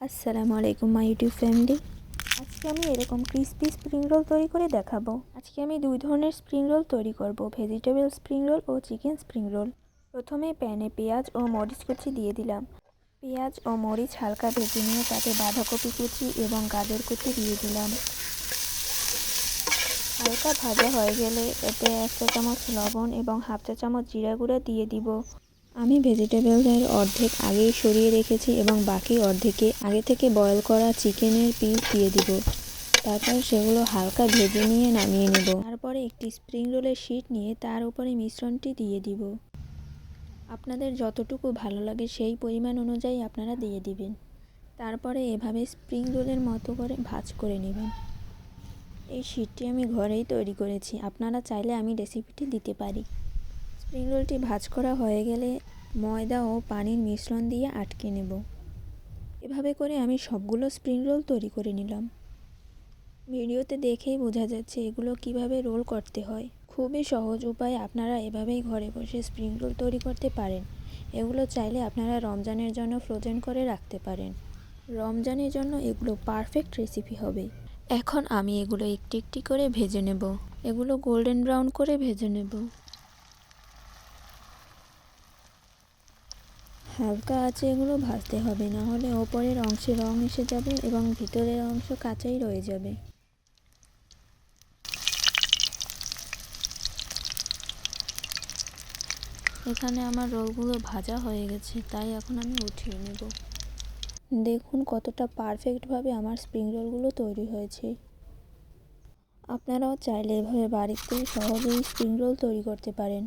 আসসালামু আলাইকুম my YouTube family. আজকে আমি এরকম ক্রিসপি স্প্রিং রোল তৈরি করে দেখাবো। আজকে আমি দুই ধরনের স্প্রিং রোল তৈরি করব, ভেজিটেবল স্প্রিং রোল ও চিকেন স্প্রিং রোল। প্রথমে প্যানে পেঁয়াজ ও মরিচ কুচি দিয়ে দিলাম। পেঁয়াজ ও মরিচ হালকা ভেজে নিয়ে তাতে বাঁধাকপি কুচি এবং গাজর কুচি দিয়ে দিলাম। হালকা ভাজা হয়ে গেলে এতে 1 চা চামচ লবণ এবং হাফ চা চামচ জিরা গুঁড়া দিয়ে দিব। আমি ভেজিটেবলের অর্ধেক আগেই সরিয়ে রেখেছি এবং বাকি অর্ধেকে আগে থেকে বয়েল করা চিকেনের পিস দিয়ে দিব। তারপর সেগুলো হালকা ভেজে নিয়ে নামিয়ে নেব। তারপরে একটি স্প্রিং রোলের শীট নিয়ে তার উপরে মিশ্রণটি দিয়ে দিব। আপনাদের যতটুকু ভালো লাগে সেই পরিমাণ অনুযায়ী আপনারা দিয়ে দিবেন। তারপরে এভাবে স্প্রিং রোলের মতো করে ভাঁজ করে নেবেন। এই শীটটি আমি ঘরেই তৈরি করেছি, আপনারা চাইলে আমি রেসিপিটি দিতে পারি। স্প্রিং রোলটি ভাঁজ করা হয়ে গেলে ময়দা ও পানির মিশ্রণ দিয়ে আটকে নেব। এভাবে করে আমি সবগুলো স্প্রিং রোল তৈরি করে নিলাম। ভিডিওতে দেখেই বোঝা যাচ্ছে এগুলো কিভাবে রোল করতে হয়। খুবই সহজ উপায়ে আপনারা এভাবেই ঘরে বসে স্প্রিং রোল তৈরি করতে পারেন। এগুলো চাইলে আপনারা রমজানের জন্য ফ্রোজেন করে রাখতে পারেন। রমজানের জন্য এগুলো পারফেক্ট রেসিপি হবে। এখন আমি এগুলো একটি একটি করে ভেজে নেব। এগুলো গোল্ডেন ব্রাউন করে ভেজে নেব। হালকা আঁচে এগুলো ভাজতে হবে, না হলে ওপরের অংশে রং এসে যাবে এবং ভিতরের অংশ কাঁচাই রয়ে যাবে। এখানে আমার রোলগুলো ভাজা হয়ে গেছে, তাই এখন আমি উঠিয়ে নেব। দেখুন কতটা পারফেক্টভাবে আমার স্প্রিং রোলগুলো তৈরি হয়েছে। আপনারাও চাইলে এভাবে বাড়িতে সহজেই স্প্রিং রোল তৈরি করতে পারেন।